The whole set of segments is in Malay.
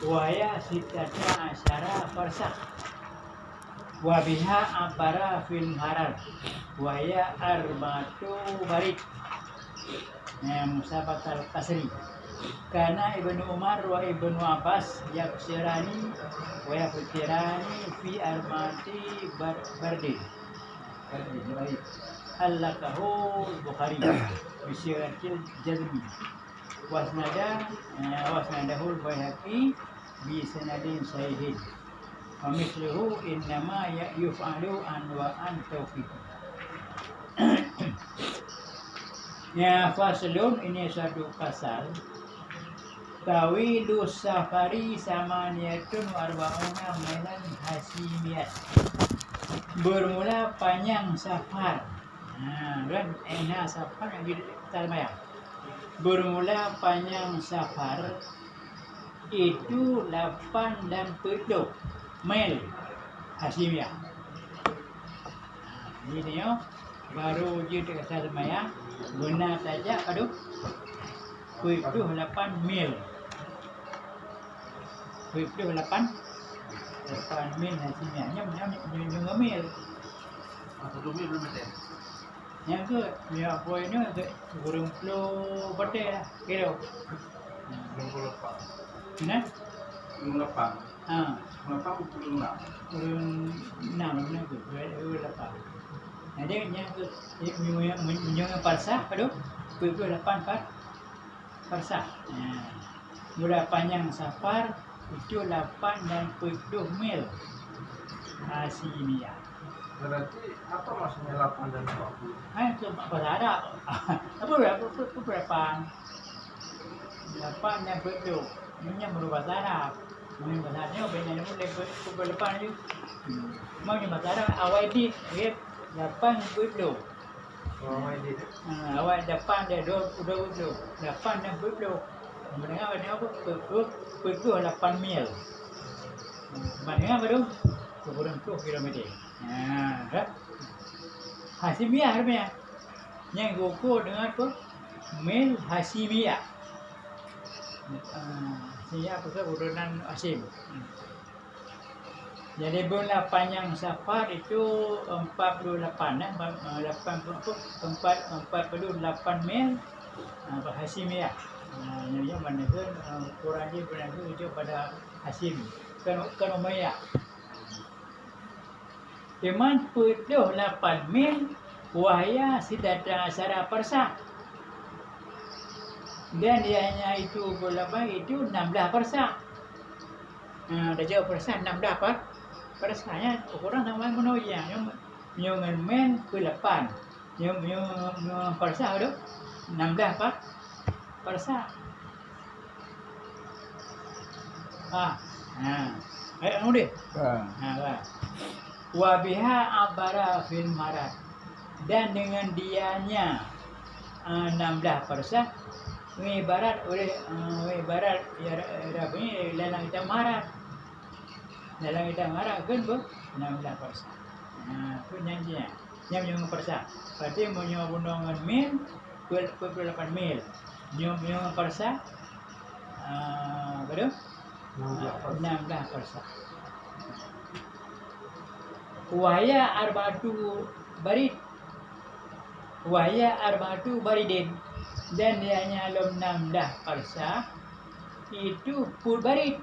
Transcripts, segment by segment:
Waya sitata asyara farsak. Wabiha abara fil harar. Waya arbatu barik. Musabat al-Kasri. Karena Ibnu Umar wa Ibnu Abbas yaksirani wa yaftirani fi armati bardi. Baik. Allakahu Bukhari bisyiratil jazmi. Wasnadahul Baihaqi bi sanadin sahihin. Wa misluhu innama yuf'alu an taufiq. Ya faslun, ini satu pasal. Tawilu safari samaniyatun arba'una mailan hasimiyat. Bermula panjang safar. Kan safar yang di Talmaya. Bermula panjang safar itu 8 dan 10 mil hasimiyah. Ini baru uji dekat Talmaya. Benar saja, 28 mil. 28 mil hasilnya. Yang mil. 1 mil belum ada. Yang ke, ya poinnya ke burung flow bete lah, kira. Belum lepas. Nah, Belum lepas. Lepas belum lah. burung 6 benar tu, 28. Jadi yang ke menyungai parsah, 28 parsah. Mula panjang safar itu 8 dan 10 mil hasilnya. Berarti apa maksudnya 8 dan 20? Itu bahasa Arab. Apa berapa? 8 dan 10. Ini yang bahasa Arab. Ini bahasa Arabnya bedanya boleh 8 je. Mau ni bahasa Arab awal di 8 10. Awal depan dia 20. 8 dan 10. Mendengar apa? 8 mil. Mendengar apa tu? 20 kilometer. Hasimiyah namanya. Yang gugur dengan apa? Mil Hasimiyah. Hasimiyah apa tu? Urunan Hasim. Jadi bulan panjang safar itu 48 48 mil Hasimiyah. Yang mana pun kurang dia pernah itu pada Hasim kan Umayyah. Iman 28 mil wahya sidata asyara farsak. Dan dianya itu berapa? Itu 16 farsak. Dah jauh farsak 16 farsaknya ukuran sama menoya yang men 8. Yang farsak tu 16 farsak. Ayo deh. Wabiha abara fil marat. Dan dengan dianya 16 farsak ibarat oleh ibarat ya ini lalang kita marat. Dalam kita marat kan 16 farsak. Tu nyanyinya. Yang farsak. Berarti menyo gunungan mil 28 mil. Nyo farsak berapa? 16 farsak. Wahya arba'atu barid. Wahya arba'atu baridin. Dan dia hanya 16 farsak itu pul barid.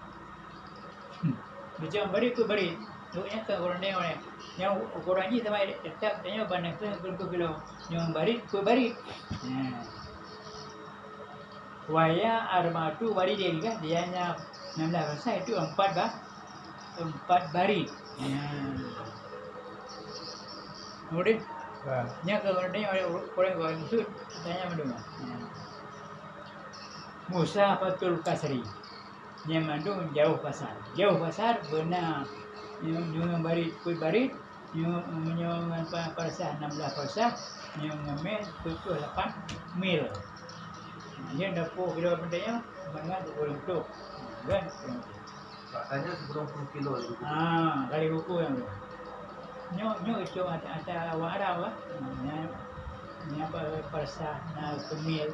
Macam barid pul barid. Tuknya ke orang dia orang. Yang ukuran ni sama tetap tanya banding ke kilo. Yang barid pul barid. Wahya arba'atu baridin kan dia hanya 16 farsak itu 4 barid. Kemudian, yang kemudian orang itu tanya mendengar. Musa Fatul Kasri, yang mandung jauh pasar benar. Yang barit, yang pasar 16 pasar, yang mil 28 mil. Yang dapur kilo pendeknya, mana tu kan? Katanya 90 kilo. Kali buku yang tu. Nyo itu ada warna lah. Nya pasar na kemil,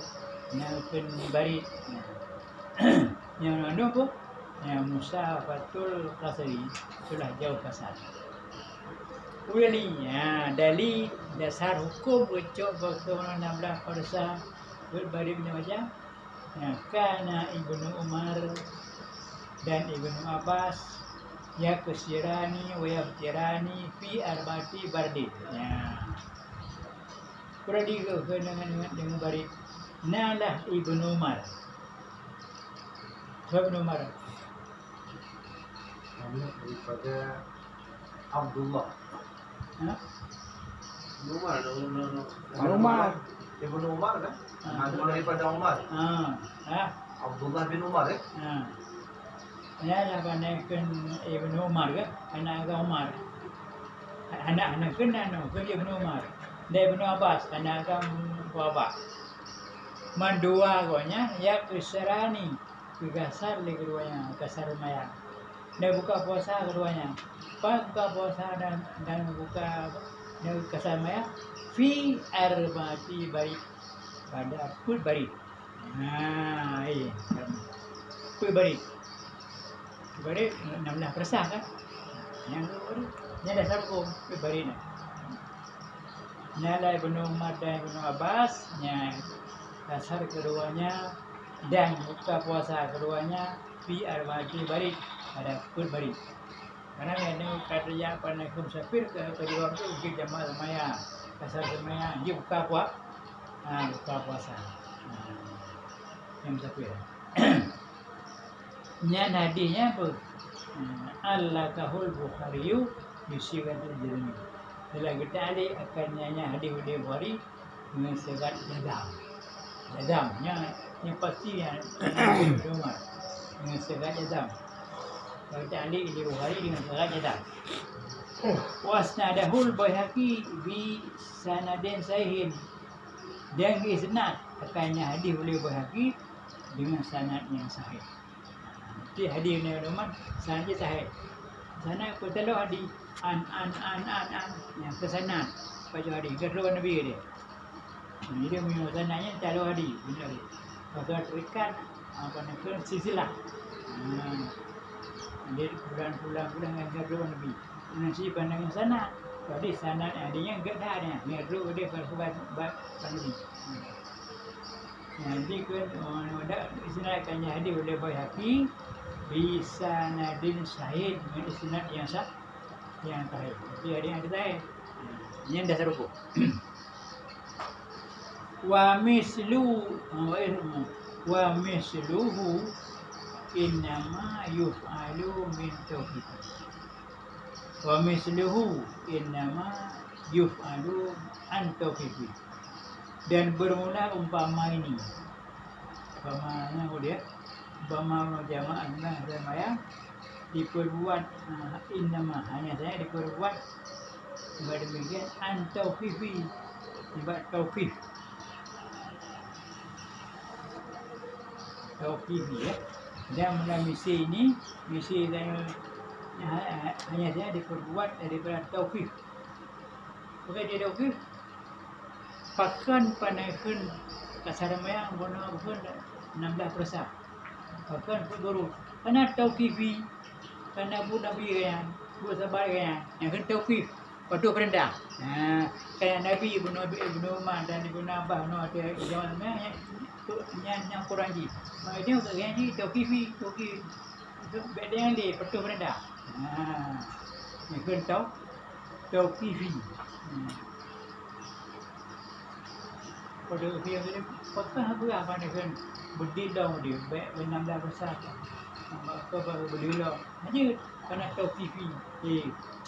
na barit. Yang anu pun Ya, musafatul qasri sudah jauh pasal. Ulinya dari dasar hukum ucap berkemana 16 persa berbari macam ya, karena Ibnu Umar dan Ibnu Abbas ya kesirani wa yaftirani fi arbati bardi ya kurang dengan bari nalah Ibnu Umar Ibnu Umar daripada Abdullah. ha? Umar. Ibnu Umar kan? Daripada Umar. Abdullah bin Umar Saya panaikan Ibnu Umar ke anak Umar anak kena Ibnu Umar dan Ibnu Abbas anak Abbas mandua konya ya kesarani kegasar di keduanya kasar maya dan buka puasa keduanya pas buka puasa dan buka kasar maya fi arbati baik pada put baik put baik Bari 16 persah kan? Yang dasar hukum bari na. Nyala Ibnu Umar dan Ibnu Abbas, dasar keduanya dan buka puasa keduanya fi arba'ati bari ada pun bari. Karena ini kerja pada musafir ke kedua itu mungkin jamaah semaya dasar semaya dia buka puasa. Yang musafir. Nadinya apa? Al-Kahul Bukhariyu Yusigatul Jirmi. Bila kita ada akan nyanyi hadis Bukhari dengan segat jadam. Jadamnya yang pasti yang rumah dengan segat jadam. Kalau kita ada di Bukhari dengan segat jadam. Wasnadahul Baihaqi bi sanadin sahihin. Dan isnad akannya hadis Baihaqi dengan sanad yang sahih. Di hadis ni rumah sanad sahih. Sana aku tahu hadis an yang kesanad baca hadis kedua Nabi dia. Ini dia punya sanadnya tahu hadis benar. Kalau terikat apa nak silsilah. Dia bulan yang kedua Nabi. Nasi pandang sana. Jadi sanad adanya enggak ada. Ni dulu dia berkuat Nabi. Nanti kan ada istilahnya hadis oleh Baihaqi bisa nadin sahih dengan isnad yang sah yang sahih. Jadi ada yang sahih. Ini dasar hukum. Wa misluhu innama yuf'alu min tauhid. Wa misluhu innama yuf'alu an tauhid. Dan bermula umpama ini. Umpamanya dia umpama jamaahnya saya diperbuat innama hanya saya diperbuat demikian an taufifi buat taufif ya dan dalam misi ini misi saya hanya saya diperbuat daripada taufif bukan dia taufif pakan panaikan kasar mayang guna pun 16%. Bahkan guru karena tauqifi karena bu Nabi yang bu sabar yang kan tauqif waktu perintah. Kayak Nabi Ibnu Umar dan Ibnu Abbas no ada zaman yang kurang ji. Maknanya untuk yang ni tauqifi beda yang di waktu perintah. Yang kan tauqifi. Pada usia ini, apakah apa ni kan berdilau dia, benar-benar besar. Maka baru berdilau. Hanya kerana tauqifi,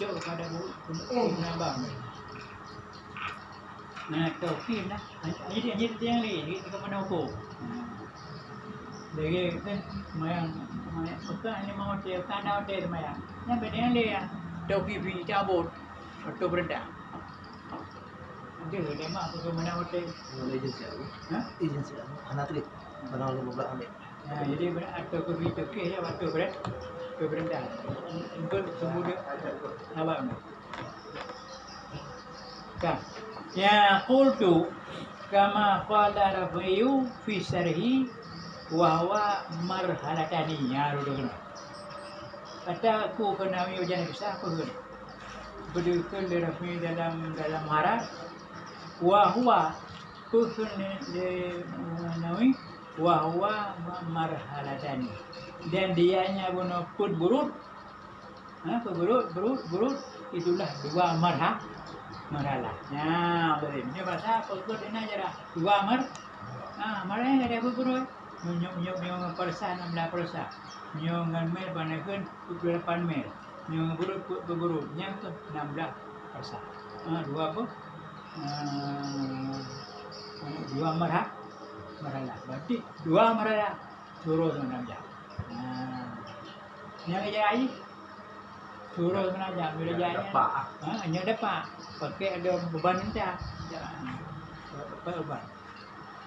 cok pada nambah. Nah tauqif lah. Hanya yang ni, kita mana ukur. Jadi kan, mayang, apakah ni mau dia tanda dia mayang. Yang beda yang dia, tauqifi cabut, waktu berendah. Dia memang aku mana hotel. Agensi apa? Agensi apa? Anak tu. Kalau lu buat ambil. Jadi atau kopi tokeh ya waktu berendah. Untuk semua awak. Kan. Ya qultu kama qala Rabi'u fi syarhi Wahwa marhalatani. Ya, dulu kena. Kata aku kena ujian besar apa kan? Berdekatan dalam harat. Wahwa kusun nawi wahwa marhalatani. Dan dianya guna put burut. Berut itulah dua marhalah. Nah, ini bahasa put ini aja dah. Dua marahnya ada berut. Nyong persa 16 persa. Nyong mel panakan 8 mel. Nyong berut yang tu 16 persa. Dua apa? Dua marhalah. Berarti dua marhalah suruh 6 jam. Yang aja suruh 6 jam bila jaya. Hanya dapat pakai ada beban entah. Beban.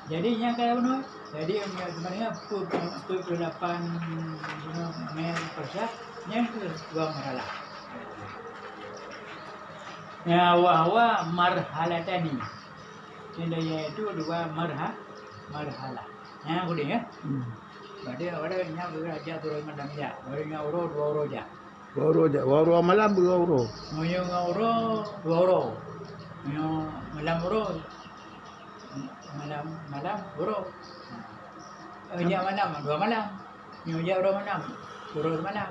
Jadi yang kalau no, jadi sebenarnya pukul 8 mel persa yang tu dua marhalah. Ya wahwa marhalatani. Indahnya itu dua marhalah. Yang boleh ya. Berarti ada yang beraja turun madam ya. Orangnya euro 2 euro aja. 2 euro aja. 2 euro malam 2 euro. Yang euro 2 euro. Yang malam euro. Malam euro. Yang malam 2 malam. Yang euro malam. Euro malam.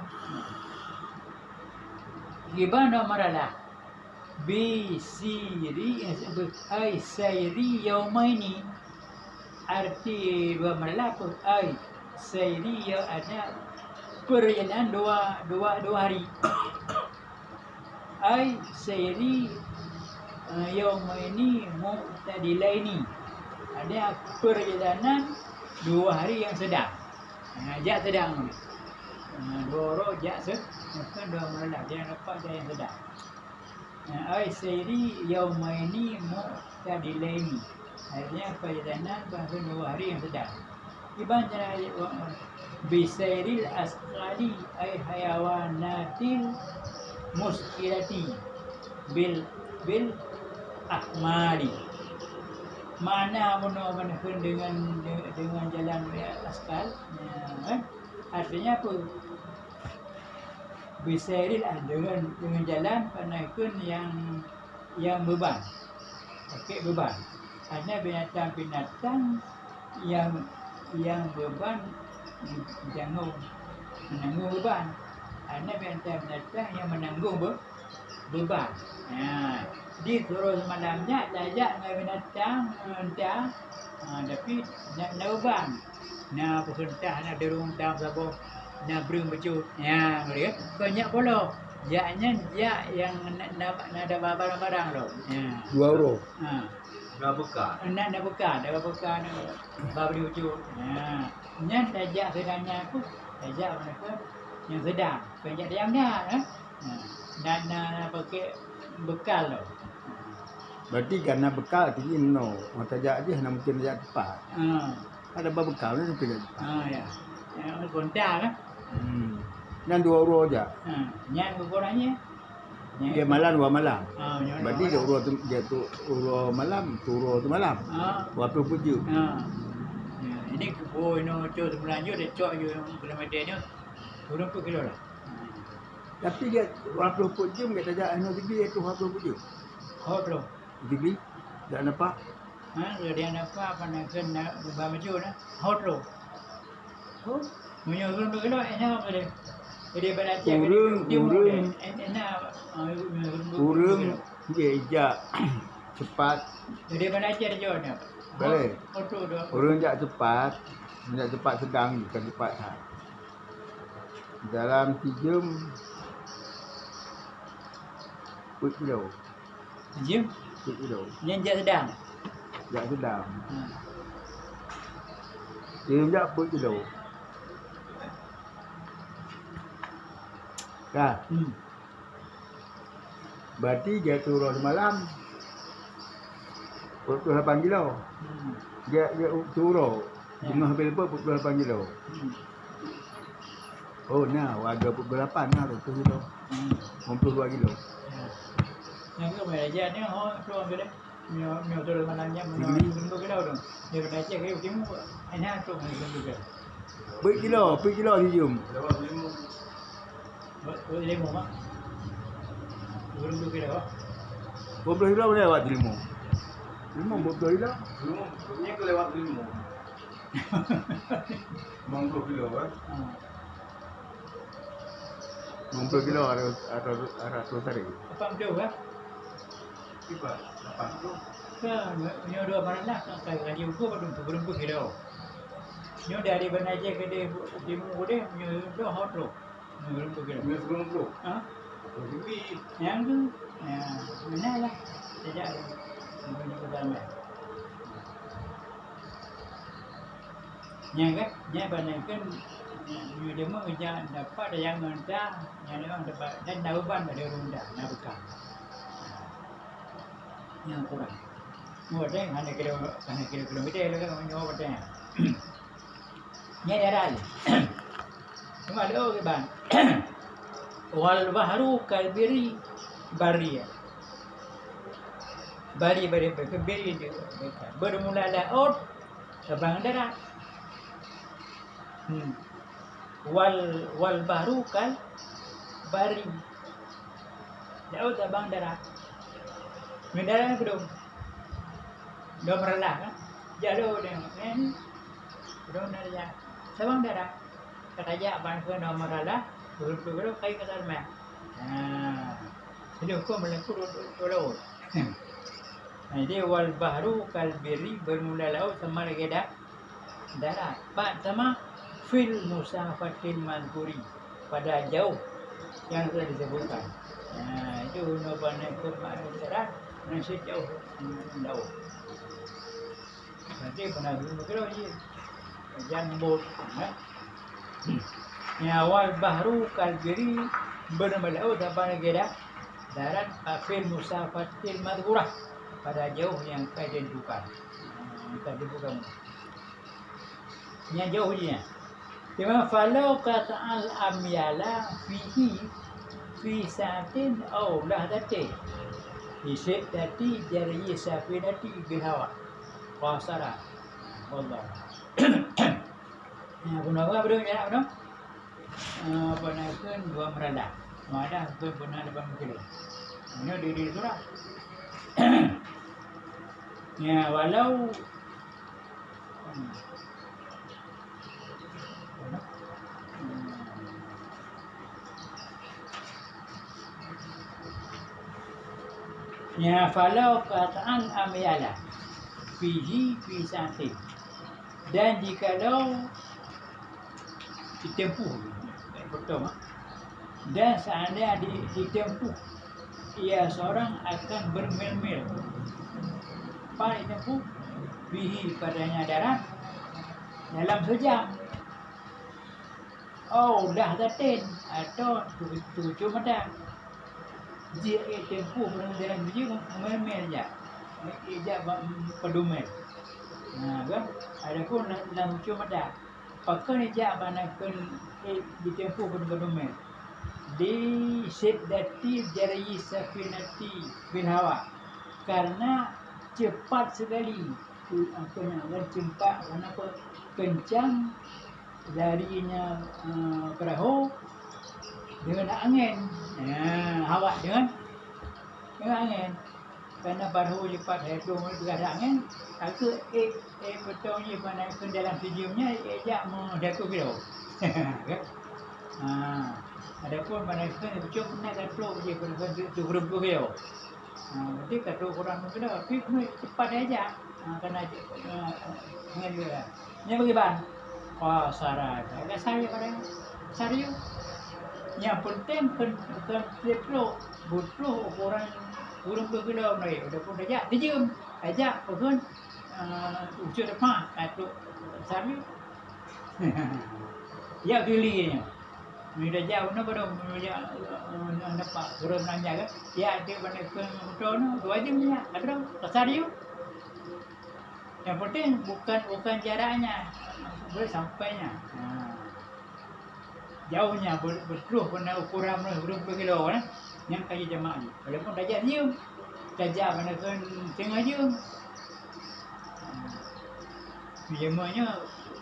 Gimana maralah? Bisiri ay sayri yaumaini. Arti dua maralah apa? Ay sayri ada perjalanan dua hari. Ay sayri yaumaini mu'tadilaini. Ada perjalanan 2 hari yang sedang. Jak sedang. 2 orang jak bukan 2 maralah. Jangan dapat jak yang sedang. Ay sayri yaumaini mu'tadilaini. Artinya perjalanan bahasa 2 hari yang sedang. Iban cara bisairil asqali ay hayawanatil muskilati bil ahmali. Mana menakan dengan jalan askal, artinya apa? Bisairil dengan jalan panaikun yang beban, pakai beban. Ada binatang yang beban menanggung beban. Ada binatang yang menanggung beban. Di turun malamnya tajak dengan binatang entah, tapi nak beban. Nak perintah nak derung tam sabo, nak bering becut. Mereka banyak pula. Jaknya yang nak ada barang-barang tu. 2 euro. Dah bekal. Nak bekal, dah bekal nak beli wujud. Yang tajak sedangnya aku, tajak mereka yang sedang. Banyak yang dah. Nak pakai bekal tu. Berarti karena bekal tinggi no. Mau tajak aja nak mungkin tajak tepat. Ada bekal ni sampai tepat. Ya. Yang kontak kan. Dan 2 euro aja. Yang ukurannya Dia malam 2 malam. Berarti dia urut. euro dia tu euro malam, tu euro tu malam. Berapa puju? Ini kebo ini cok sebenarnya dia cok je kilometer ni. Turun per kilo lah. Tapi dia 20 puju dia tajak anu tinggi itu 20 puju. Hot loh. Tinggi. Tak nampak. Kalau dia nampak apa nak kena ubah maju na. Hot loh. Oh, punya turun per kilo enak apa dia? Jadi beraja Urung dia ijak cepat. Jadi beraja dia jauh ni. Boleh. Auto dah. Urung jak cepat sedang bukan cepat. Dalam 3 kilo. Jim, 3 kilo. yang jak sedang. Jak sedang. Dia jak 4 kilo. Dah. Berarti dia turun semalam 48 kilo. Dia turun. Bunga habis lepas 48 kilo. Oh, nah, warga 48 nah 20 kilo. 62 kilo. Yang ke beraja ni tu ambil turun malamnya menurut kita tu. Dia beraja ke timur, enak tu menurut kita. Berapa kilo dijum? Lewat 5. Lemo mak. 20 kilo. 20 kilo boleh lewat ilmu. Ilmu 20 kilo. Ini kelewat 5. 90 kilo kan? 20 kilo ada tari. Apa jauh kan? Tiba 80. Kan, nyo dua mana lah. Kalau kaji ukur berapa kilo. Nyo dari mana aja ke dia timu dia, nyo dua hot lo. Berapa kilo? 90. Ah, Lebih. yang tu, ya, mana lah. Sejak ini pertama. Yang kan, yang banyak kan, nyo dia mau kerja dapat yang rendah, yang dia dapat dan dapat pada rendah, nak bukan. Yang kurang. Mua đây hanya kilometer lah kan nyawa pada. Nya darat. Cuma ada ke ban. Wal bahru kalbiri bari. Bari dia. Bermula laut seberang darat. Wal bahru kal bari. Laut seberang darat. Mendarat belum. Dah meralah kan? Jauh dia kan? Dah meralah. Sebang darah. Kata aja bangsa dah meralah. Dulu kai kata mah. Jadi aku melakukan laut. Jadi wal bahru kalbiri bermula laut sama lagi dah darat. Pak sama fil musafatil mazkuri pada jauh yang telah disebutkan. Itu nobane ke darat. Nasi jauh laut. Nanti pernah dulu kira je, jambut, Nyawal bahru kalbiri bermelaut apa lagi dah darat afil musafatil madhurah pada jauh yang ditentukan. Tadi bukan. Yang jauh je. Cuma falau kata al amyala fihi fi sa'atin aw lahdatin. Isip tadi jari safinati bil hawa. Qasara. Wallah. Guna apa bro ya bro? Penakan dua meradah. Ada tu benar depan kiri. Ini di surah. Ya walau ya falau kataan amyala fihi fi sa'atin. Dan jikalau ditempuh betul dan seandainya ditempuh ia seorang akan bermil-mil apa ditempuh fihi padanya darat dalam sejam lahdatin atau 7 mata dia tempuh dalam sejam mil je ijab pedumel. Kan? Adapun dalam cuma dah. Pakai ijab banakan ditempuh pedumel. Di siddati jari safinati bil hawa. Karena cepat sekali. Apa nak cepat kenapa kencang larinya perahu dengan angin. Hawa dengan angin. Karena baru cepat hidup berada angin, aku betulnya mana dalam sejumnya ia mendaku kilo. Adapun mana kan betul nak katlok je tu berapa kilo. Jadi katlok kurang kilo, tapi cepat aja. Karena dengan dia. Ni bagi ban. Sarat. Agak saya pada serius. Yang penting katlok butuh ukuran kurang kilo ni, udah pun aja, dijum, aja, pun ucap depan, atau sari, ya pilihnya, ni dah jauh, nak pada nampak kurang nanya kan, ya dia mana pun dua jam ni, ada sari, yang penting bukan jaraknya, boleh sampainya, jauhnya betul pernah ukuran berapa kilo kan. Yang kaya jemaah ni. Walaupun dajak nyium. Dajak manakan tengah jam. Jemaahnya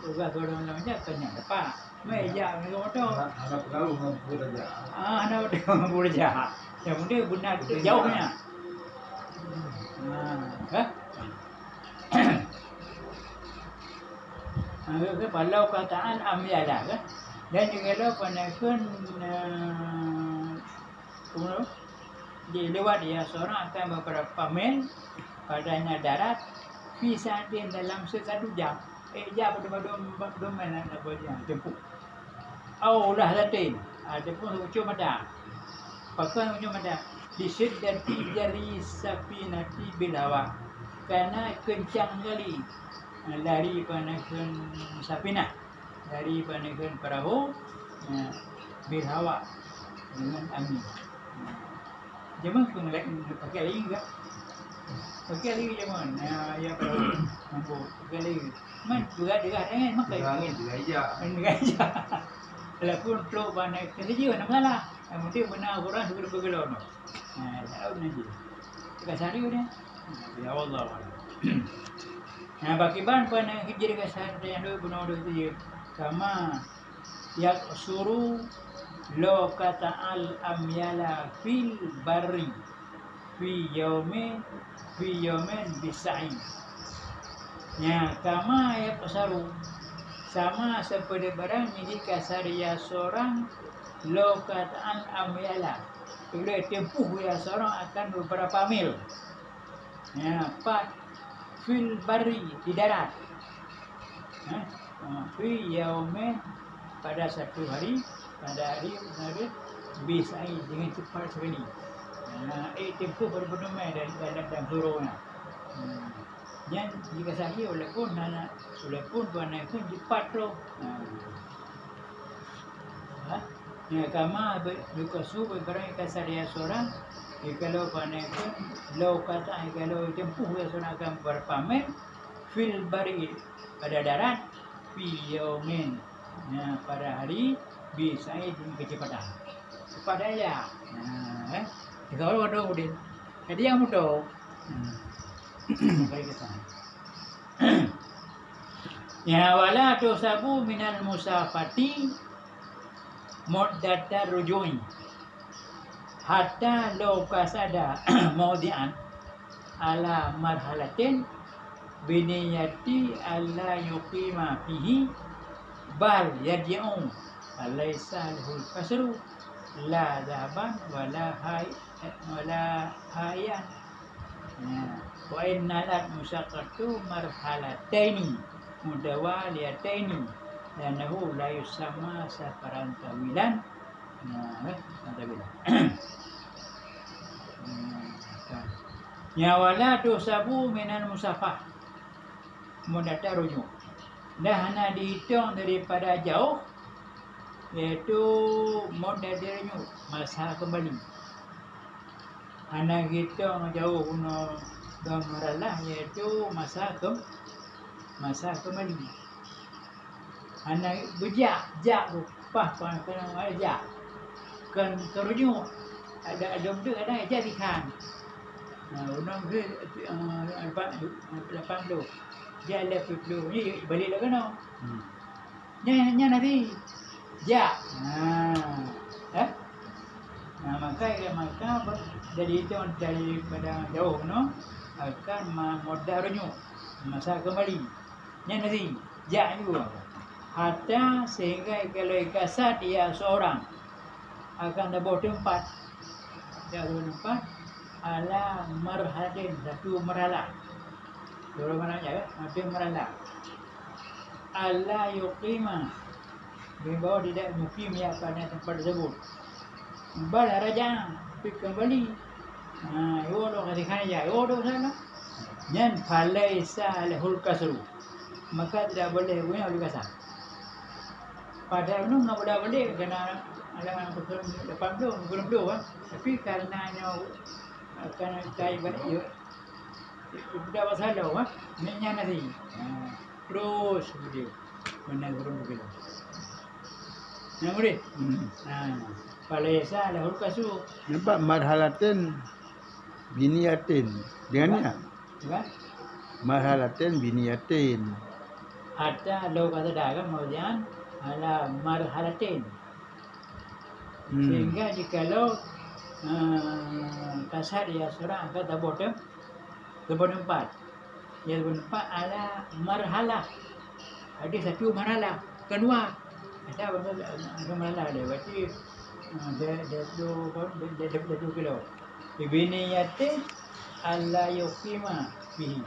tugas orang macam kena dapat. Meja ni motor. Anak pengaruh dengan buku saja. Ada orang boleh jahat. Yang mudah benar jauhnya. Kalau kataan amyalah kan. Dan juga lo panakan di lewat dia seorang akan beberapa mil padanya darat fisatin dalam 1 jam. Jam dua mil nak berjalan tempuh. Lah latin. Ada pun ujung mata. Pakai ujung mata. Disiddati jari sapinati bilawa. Karena kencang kali lari panakan sapinah. Lari panakan perahu bilhawa dengan angin. Jangan pun pakai lagi enggak? Pakai lagi jangan. Ya perahu mampu pakai lagi. Man juga kan makai angin. Digaja. Walaupun flow panas kerja nak malah. Yang penting benar orang sudah bergelon. Tahu nanti. Kasari dia. Ya Allah. Bagi ban panas kerja kasar yang dua benar dia. Kama yak suruh lo kata al amyala fil barri fi yaumin bisa'i. Kama yak suruh sama seperti barang jika saria seorang lo kataan amyala boleh tempuh ya seorang akan beberapa mil. Pak fil bari di darat. Fi yaumin pada satu hari, pada hari bisa dengan cepat sekali. Tempuh berbeda dalam suruhnya. Yang jika saya walaupun pun cepat tu. Kama buka subuh barang kasar dia seorang. Kalau panakan lau kata kalau tempuh dia seorang akan berpamer fil bari pada darat fi yaumin pada hari bisa dengan kecepatan. Cepat aja. Kalau ada udin. Jadi yang mudah. Wala tusabu minal musafati muddata rujui hatta law kasada maudian ala marhalatin biniyati alla yuqima fihi bal yad'u alaysa lahul kasru la dhahaban wala hayan. Wa innalat musaqqatu marhalataini mudawaliyataini lanahu la yusamma safaran tawilan. Wala tusabu minal musafah mudata rujuk. Dah hanya dihitung daripada jauh iaitu mudata rujuk masa kembali. Hanya hitung jauh gamaralah iaitu masa kembali. Hanya berjak pah kena jak kan kerujuk ada tu ada jadikan. Unang ke lepas tu dia lepas tu ni balik lah kena. Nya nanti jak. Maka dari itu daripada jauh no akan memudarannya masa kembali. Nya nanti jak juga. Hatta sehingga kalau kasat dia seorang akan dapat tempat. Ala marhalatin satu marhalah. Dua marhalah satu marhalah. Alla yuqima bahawa tidak mukim ya pada tempat tersebut. Bal raja kembali. Yo lo katakan ya, yo do sana. Yan falaisa lahul kasru. Maka tidak boleh punya kasar. Padahal nu nak boleh kena ada depan belum tapi karenanya akan kai balik sudah masalah nya nanti terus video benar belum begitu. Nampak? Falaisa lahul kasu. Nampak marhalatin biniyatin. Dengannya? Apa? Marhalatin biniyatin. hatta law kata dah kan kemudian ala marhalatin. Sehingga jikalau kasar ya seorang angkat tabur tempat. Yang tempat ala marhalah. Ada satu marhalah. Kedua. Ada marhalah dia. Berarti dia tu kilo. Ibniyatin alla yuqima bihi.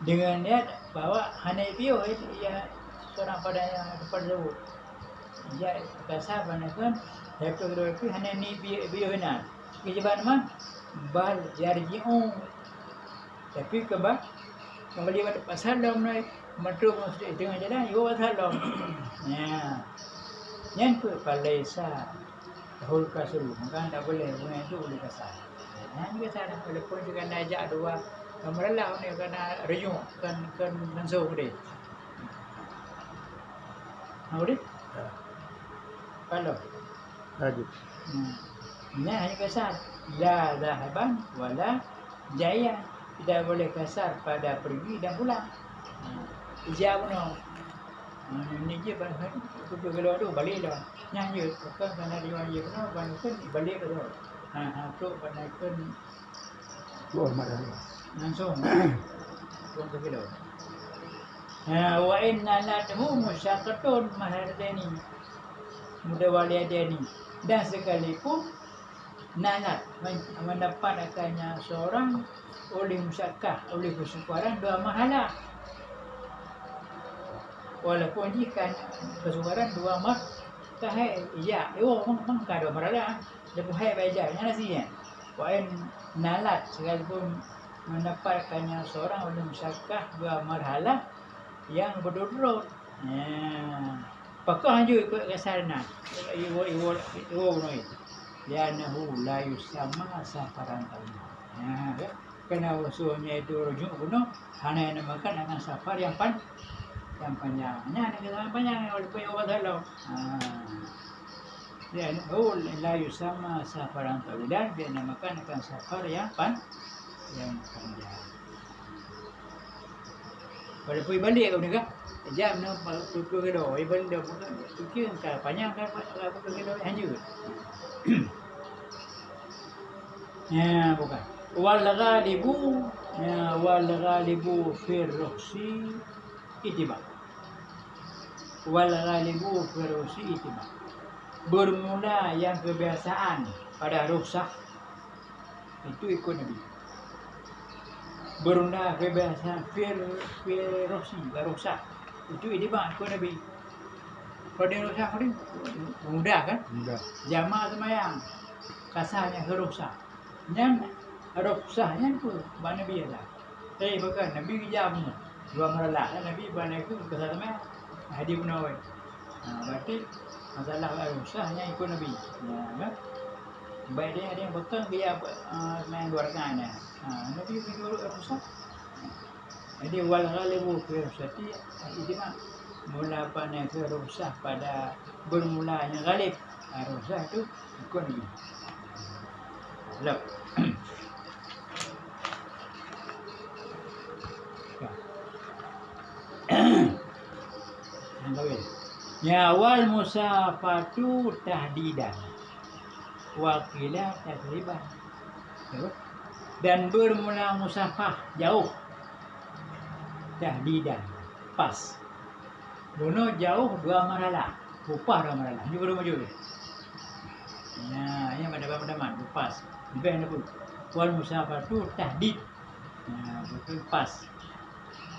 Dengan niat bahawa Hanifiyah ia seorang pada yang tersebut. Ya kasar panakan satu kedua itu hanya ni biohina. Kejaban mah bal yarji'u. Tapi kembali pada pasal dom ni metu mesti dengan jalan yo pasal dom. Ya. Yang tu palaisa hul kasru. Maka tak boleh guna itu boleh kasar. Yang kasar walaupun juga nak ajak dua kameralah ni kena rejuk kan langsung dia. Boleh? Kalau Lanjut. Ini hanya kasar. La zahaban wala jaya. Tidak boleh kasar pada pergi dan pulang. Ijab no. Ini je bahkan tu kalau tu balik dah. Nyanyi bukan kerana dia nyanyi no bahkan balik tu. Tu bahkan Oh, marah. langsung. Tuan tu kilo. Wa inna ladhu musyaqqatun mahardani. Muda waliadani. Dan sekalipun nalat mendapatkannya seorang oleh musyakkah, oleh kesukaran dua mahala. Walaupun jika kesukaran dua mahkah ya, mangka dua mahala. Dia pun hai baca nya nasinya. Wa in nalat sekalipun mendapatkannya seorang oleh musyakkah dua marhalah yang berdurut. Pakah je ikut kasarna. Iwo noi. Lianahu la yusamma safaran tawil. Kena usulnya itu rujuk kuno hanya namakan dengan safar yang panjang. Nya dengan panjang walaupun awal dalam. Lianahu la yusamma safaran tawil. Dan dia namakan dengan safar yang panjang. Walaupun balik kau ni kan? Jam nak tutup kilo, ibal dah fikir kan panjang kan tutup kilo hanya. Ya bukan. Wal ghalibu fi rukhsi itiba. Wal ghalibu fi rukhsi itiba. Bermula yang kebiasaan pada rukhsah itu ikut Nabi. Bermula kebiasaan fi rukhsi rukhsah itu itiba ikut Nabi. Kalau dia rukhsah ni mudah kan? Mudah. Jamaah semayang kasarnya rukhsah. Yang rukhsahnya tu ban Nabi lah. Tapi bukan Nabi jam dua meralah Nabi ban itu kasar semayang. Hadis pun awal. Berarti masalah rukhsahnya ikut Nabi. Ya kan? Baik dia ada yang betul dia main dua rakaat ya. Nabi bagi rukhsah. Jadi wal ghalibu fi rukhsati ijma mula pada rukhsah pada bermulanya ghalib. Rukhsah itu ikut Nabi. Lep. Ya wal musafatu tahdidan wa qila takriban. Dan bermula musafah jauh tahdidan pas. Dono jauh dua marhalah. Upah dua marhalah. Juga maju. Nah, yang pada pas. Lebih pun. Wal musafatu tahdid. Nah, betul pas.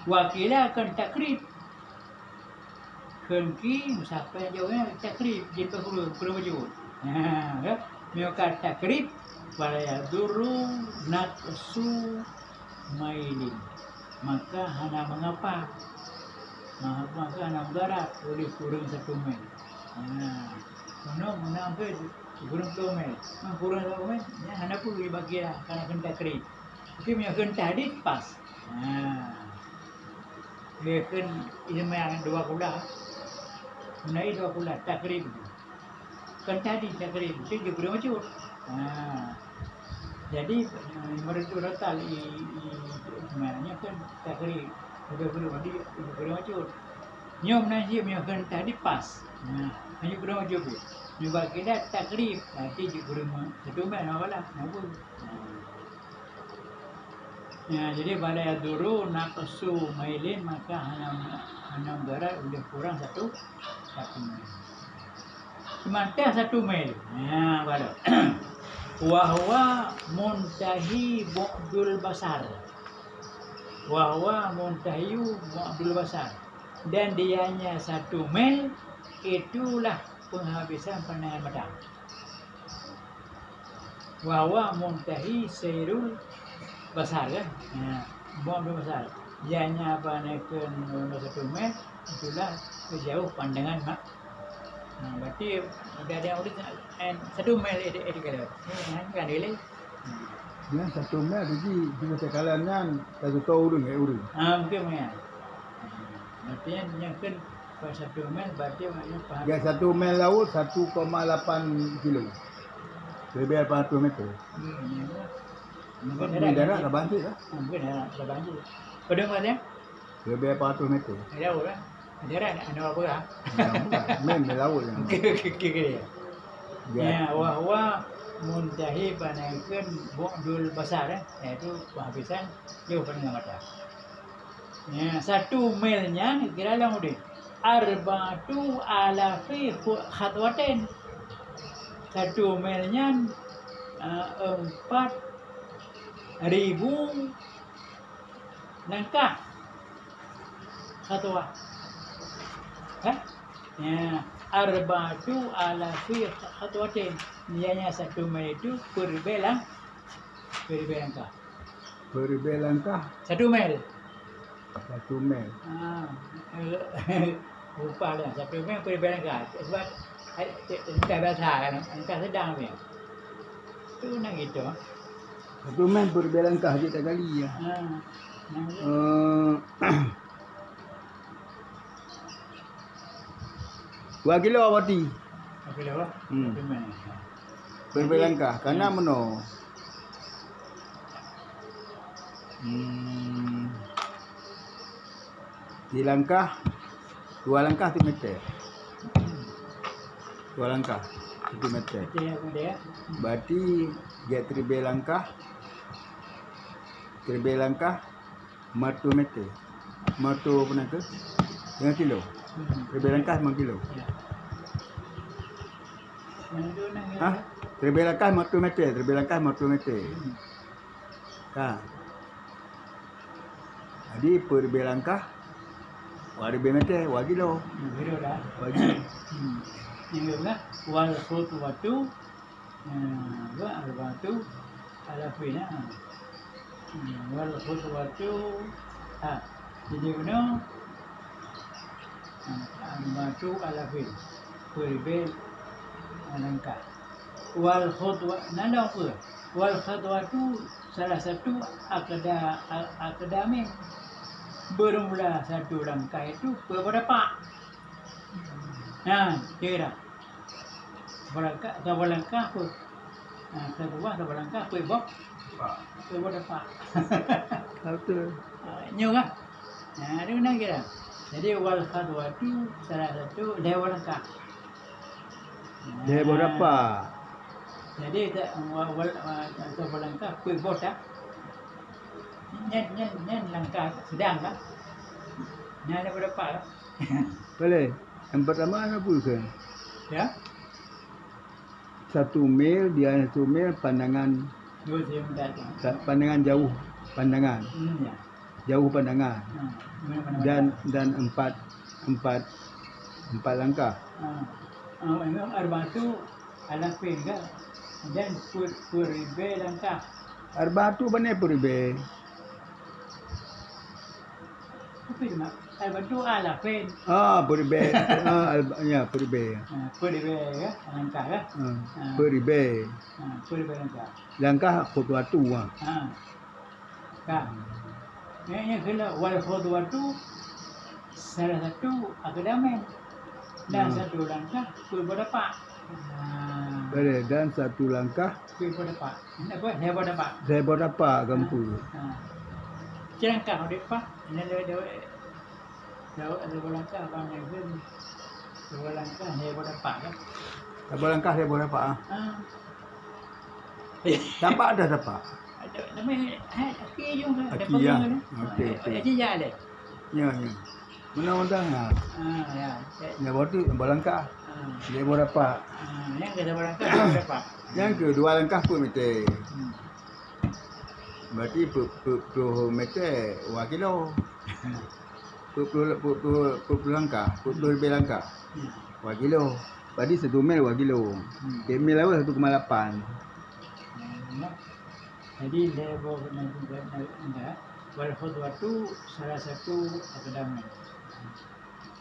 Wakila akan takrib. Kenki musafir jauhnya takrib. Jadi perlu maju. Nah, ya. Mereka takrib. Wala duru naqsu mailin. Maka hana mengapa? Maka hana mudarat oleh kurang satu mil. Mana menampai kurang 2 mil. Kurang 2 mil, ya hana pun dibagi lah kerana kena takrib. Tapi punya kena hadis pas. Dia kena ilmu yang 2 kulah. Menai 2 kulah takrib. Kena hadis takrib. Itu juga kurang macam. Jadi mereka rotal sebenarnya kan takrib. Sudah macam. Nyom nasi punya kentah di pas. Hanya kurang wajib dia. Nyoba kita takrib. Nanti je kurang satu mil apa lah. Apa? Ya, jadi pada yang dulu naqsu mailin maka hanam barat udah kurang satu mil. Semantah 1 mil. Ya, pada. Wahwa muntahi bu'dul basar. Wahwa muntahiyu bu'dul basar. Dan dianya 1 mil, itulah penghabisan pandangan mata. Wahwa muntahi sayrul basar kan? Ya, bu'dul basar. Dianya panaikan 1 mil, itulah sejauh pandangan mak. Berarti udah ada udah 1 mil itu kalau kan dia. Yang 1 mil jadi kita sekalannya satu tahu urang urang. Mungkin ya. Berarti yang kan 1 mil berarti maknanya faham. Ya 1 mil laut 1,8 kilo. Lebih 800 meter. Mungkin darat dah banjir lah. Mungkin dah banjir. Pada mana? Lebih 800 meter. Ada orang. Darat ada apa lah? Main laut yang. Okey. Ya, wahwa muntahi panaikan bu'dul basar iaitu penghabisan jauh pandangan mata. Ya, 1 milnya kira lah mudah. 4,000 khatwatin. 1 milnya 4,000 langkah khatwat. Ya, 4,000 khatwatin. Ianya 1 mil itu per langkah. Per langkah 1 mil. 1 mil. Lupa lah 1 mil per langkah. Sebab tak biasa kan, angka sedang ni. Tu nak gitu. 1 mil per langkah je tak kali ya. Dua kilo awati. Okey lah. Langkah. Karena meno. Di langkah 2 langkah 1 meter. 2 langkah 1 meter. Berarti dia 3 langkah 1 meter. Matu pernah ke? Dengan kilo. 1 langkah 5 kilo. Ha? 1 langkah 1 meter. 1 langkah 1 meter. Ha. Jadi per 1 langkah 1 meter 1 kilo. Kilo dah. Bagi. Ini lah wal khutwatu wa arbatu alafina. Wal khutwatu jadi mana arbatu alafin per langkah. Wal khutwa nanda apa? Wal khutwatu salah satu akademik bermula 1 langkah itu berapa? Kira berapa langkah pun berapa langkah pun berapa Betul. nyuruh itu nak kira. Jadi wal khadwatu salah satu dewa langkah. Dia berapa? Jadi wal langkah pun botak. Nyen langkah sedang kan? Ada berapa? Boleh. Yang pertama apa kan? Ya. 1 mil dia 1 mil pandangan jauh pandangan. Ya. Jauh pandangan. Dan 4 langkah. Memang arbatu alafin kan? Dan puribe langkah. Arbatu mana puribe? Apa itu? Arbatu alafin. Puribe. Ya, puribe. Puribe ya, langkah kan? Puribe. Puribe langkah. Langkah khutwatu. Kan? Yang kena wal khutwatu salah satu akademik dan 1 langkah berapa? Boleh. Dan 1 langkah Berapa? Apa? saya berapa gampu? Jelangkah berapa? Ini Dua langkah bang Negeri. Dua langkah dia boleh dapat kan? Dapat langkah dia boleh dapat ah. Ah. Dapat dah dapat. Ada namanya Aki juga. Ada Aki, ya. pegang Okey, okey. Aki ya ada. Ya ya. Undang-undang ah. Ya. Dia berarti berlangkah. Dia boleh dapat. Yang kita dua langkah dia boleh dapat. Yang ke 2 langkah pun meter. Berarti 10 meter 1 kilo. 10 langkah, 10 lebih langkah. 1 kilo. Berarti 1 mil 1 kilo. 1 mil apa 1,8. Jadi dia bawa wal khudwatu salah satu aqdam.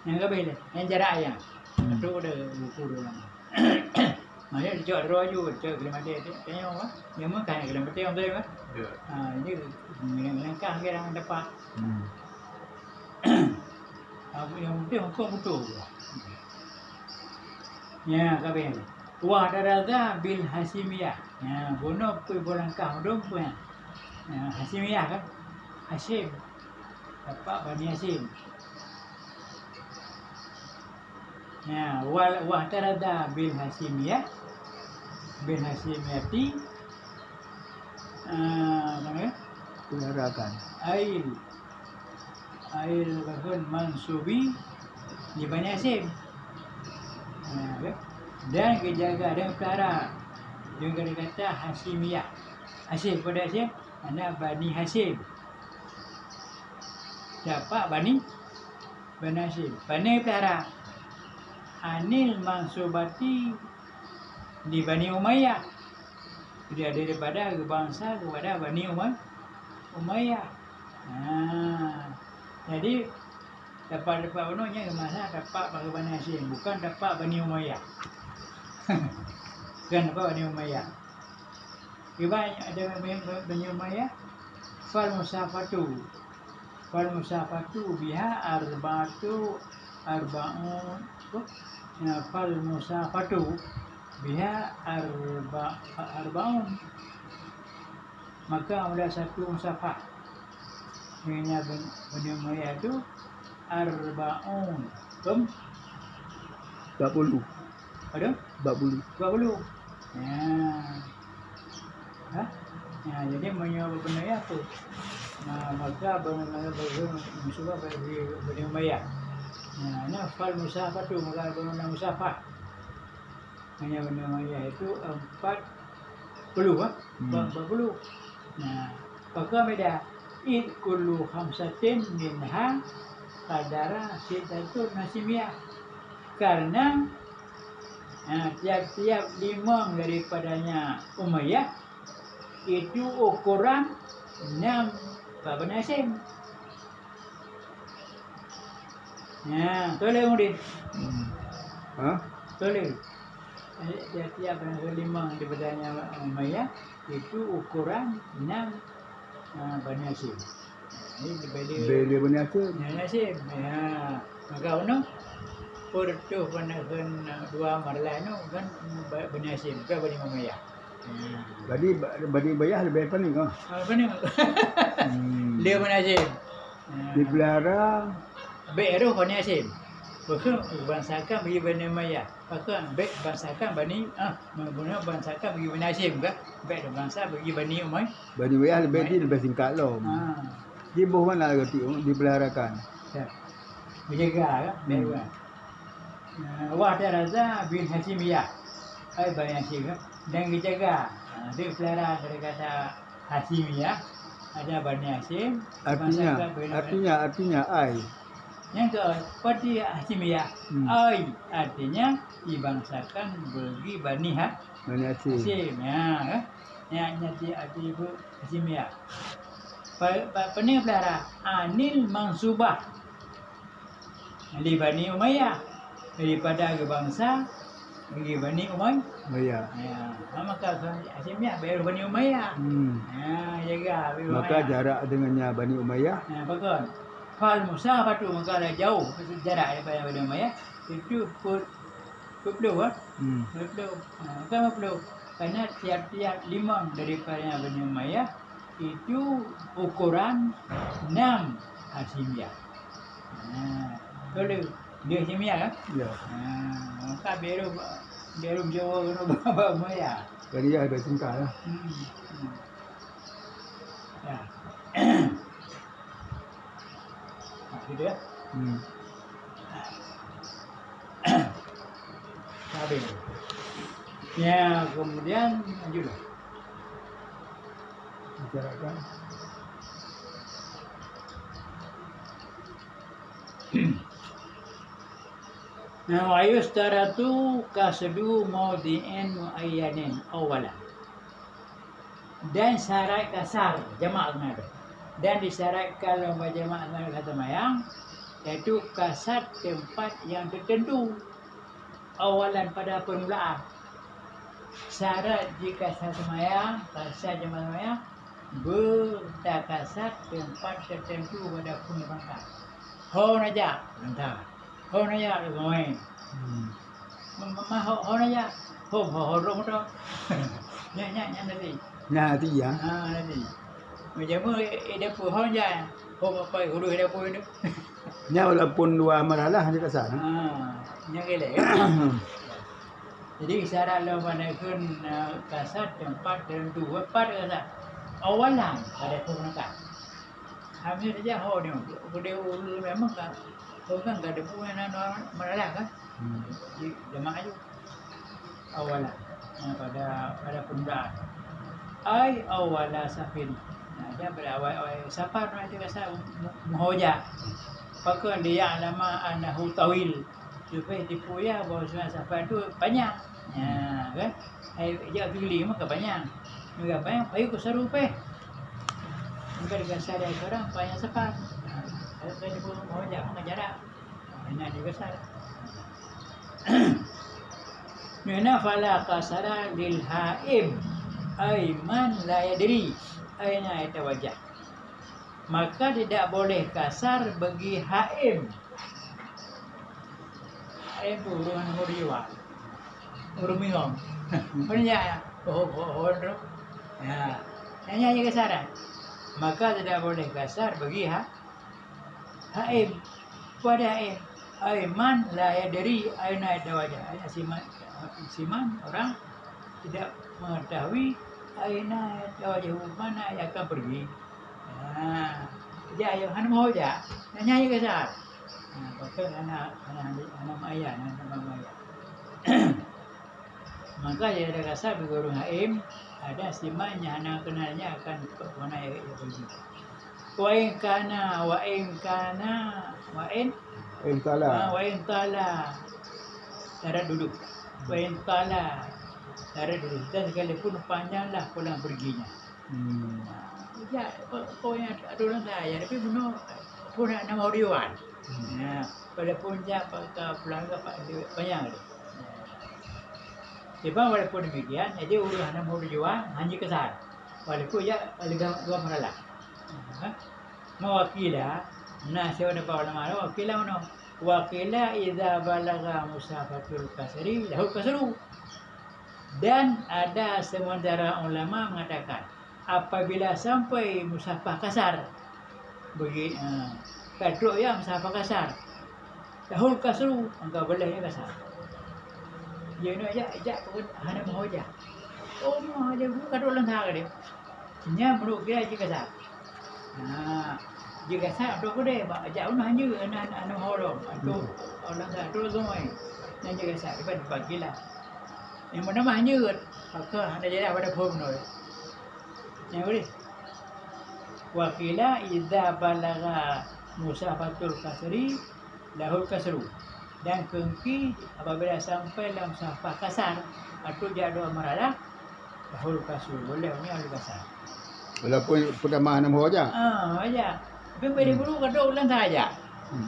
Yang kabel yang jarak yang. Itu udah ukur orang. Maknanya dia cakap roju, cakap kilometer tu. Tanya apa? Dia makan kilometer yang betul kan? Ya. Ini langkah orang dapat. Yang penting hukum betul. Ya, kabel. Wa darada bil hasimiyah. Ya, bono pun berlangkah dong pun. Ya, hasimiyah kan? Hasim. Dapat Bani Hasim. Ya, wa darada bil hasimiyah. Bil hasimiyati. Mana? Penarakan. Ail bahkan mansubi di Bani Hasim. Dan kejaga dan pelara juga dikata Hasimiyah. Hasim pada Hasim, anak Bani Hasim. Dapat Bani Hasim. Bani pelara. Anil mansubati di Bani Umayyah. Dia daripada bangsa kepada Bani Umayyah. Jadi dapat penuhnya masa dapat pada Bani Hasim, bukan dapat Bani Umayyah. Bukan dapat Bani Umayyah. Ibarat ada Bani Umayyah, fal musafatu biha arba'un. Fal musafatu biha arba'un. Maka ada satu musafah. Ini Bani Umayyah itu arba'un. 40. Ada? 40. Ya, jadi menyebut Bani apa? Maka musafah bagi Bani Umayyah. Nah, fal musafatu maka benar musafah. Hanya Bani Umayyah itu 40 40. Nah, maka beda. Id kullu khamsatin minha qadara sitatun hasimiyah. Karena tiap-tiap 5 daripadanya Umayyah itu ukuran 6 Bani Hasim. Ya, tolong Udin. Tolong. Tiap-tiap 5 daripadanya Umayyah itu ukuran 6 Bani Hasim. Ini Beli Bani Hasim. Bani Hasim. Ya. Maka ono pertu panakan 2 marlah no kan Bani Hasim ke Bani Umayyah. Bani Umayyah lebih apa ni kau? Apa ni? Dia Bani Hasim. Dipelihara Beru Bani Hasim. Bukan bangsakan bagi Bani Umayyah. Bukan bangsakan bangsakan bagi Bani Hasim ke? Baik bangsa bagi Bani Umayyah. Bani Umayyah lebih singkat loh. Di bawah mana lagi dipeliharakan? Ya. Berjaga kan? Baik kan? Wah daraza bin Hasimiyah. Bani Hasim kan? Dan dijaga. Dia pelihara dari kata Hasimiyah. Ada Bani Hasim. Artinya ai. Yang keempat Hasimiyah. Ai artinya dibangsakan bagi Bani Hasim. Ya kan? Yang arti ibu Hasimiyah. Pening pelihara anil mansubah di Bani Umayyah daripada bangsa bagi Bani Umayyah. Ya, maka Hasimiyah baru Bani Umayyah. Jaga. Maka jarak dengannya Bani Umayyah. Bagus. Fal musafatu maka ada jauh jarak daripada Bani Umayyah itu 40 kan? 40. Kenapa 40? Karena tiap-tiap 5 daripada Bani Umayyah itu ukuran 6 Hasimiyah. Boleh. Dia sini ya. Ya. Maka biru Jawa kena bawa ya. Jadi ya ada singkat lah. Ya. Gitu ya. Habis. Ya, kemudian lanjut. Bicarakan. Nah, wa yustaratu kasdu mawdi'in muayyanin awalan. Dan syarat kasar jamaah ada. Dan disyaratkan lomba jamaah kata mayang iaitu kasar tempat yang tertentu awalan pada permulaan. Syarat jika kasar semayang, kasar jemaah semayang bertakasar tempat tertentu pada permulaan. Ho naja, entah. Ho naja main. Ho naja. Ho rong tu. Nya nanti. Nah, tu ya. Nanti. Macam ada pun ho naja. Ho apa guru ada pun itu. Nya walaupun dua maralah dia kasar. Nya gele. Jadi syarat lo manakan kasar tempat tertentu pada kasar awalan pada permukaan. Hamil saja ho ni. Dia ulu memang kan. Ho kan ada punya maralah kan. Jadi jemaah itu awalan pada permukaan. Ai awala safin. Dia berawal safar itu kasar muhoja. Pakai dia lama anahu tawil. Supaya dipuya bahawa safar itu panjang. Ya, kan? Dia pilih maka panjang. Maka panjang payu ke serupa. Maka dikasar dari orang panjang safar. Kalau dia pun mau jalan maka jarak. Ini juga kasar. Mana fala kasara lil haim aiman la yadri aina yatawajjah. Maka tidak boleh kasar bagi haim. Haim itu urusan huriwa. Urumingom. Punya hodro. Ya. Hanya kasaran. Maka tidak boleh kasar bagi haim. Pada haim. Aiman la yadri aina yatawajjah. Siman orang tidak mengetahui aina yatawajjah mana yang akan pergi. Dia yang hanya mau aja, nyanyi kasar. Bahkan anak ayah, maka dia ada kasar di guru haim, ada simannya anak kenalnya akan mana yang pergi. Wa'in tala, cara duduk. Wa'in tala, cara duduk. Dan sekalipun panjanglah pulang perginya. Ya, pokoknya ada orang saya, tapi benar pun nak nama Oriwan. Pada puncak pulang ke panjang ada. Sebab walaupun demikian, jadi urusan nama Oriwan hanya kesal. Walaupun ya dua meralah. Mewakila, siapa dapat ulama wakila mana? Wakila idza balagha musafatul kasri lahu kasru. Dan ada sementara ulama mengatakan apabila sampai musafah kasar bagi kadro ya musafah kasar dahul kasru maka boleh ya kasar dia ni aja pun hanya mau aja mau aja kadro lantar dia nya perlu dia aja kasar jika kasar tu boleh aja pun hanya anak orang tu orang kasar tu semua yang jaga kasar bagilah yang mana hanya maka ada jadi pada pun yang boleh. Wakila idza balagha musafatul kasri lahul kasru. Dan kengki apabila sampai dalam musafah kasar atau jadwal maralah lahul kasru. Boleh ni lahul kasar. Walaupun pertama nama aja. Aja. Tapi boleh dulu kada ulang saja.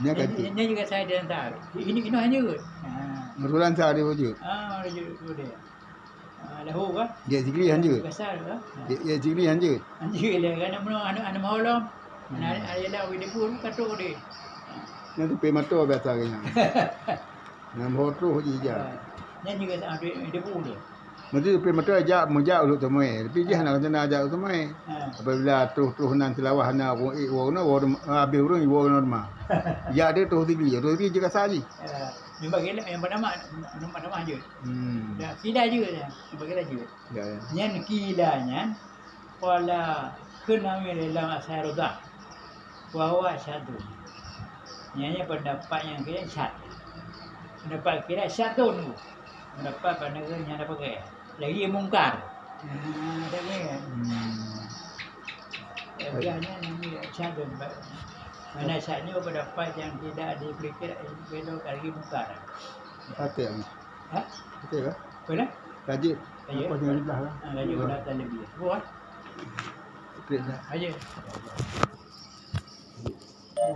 Nya kata. Nya juga saya dan tak. Ini hanya. Merulan sehari wujud. Wujud dia. Lahu kan? Dia sikli hanja. Kasar kan? Dia sikli hanja. Hanja dia kan anak malam. Ada dah we pun katuk dia. Yang tu pe mata biasa kena. Nam hotu hujija. Nya juga ada pun dia. Mesti pergi mata ajak mujak uluk temui. Tapi dia nak kena ajak temui. Apabila terus nan tilawah na habis urang ibu normal. Ya dia terus tinggi je kasar je. Yang bagi yang bernama je. Dah kila je dah. Bagi je. Ya ya. Yang kilanya wala kena dalam asal roda. Bahwa satu. Yang pendapat yang kira satu. Pendapat kira satu tu. Pendapat pada yang ada pakai. Lagi mungkar. Ada ni. Biasanya ni satu. Mana saatnya pendapat yang tidak dipikir belok lagi mungkar. Betul. Ha? Betul ke? Boleh? Rajib. Rajib. Apa yang belah lah. Rajib dah lebih. Buat. Betul dah. Aje.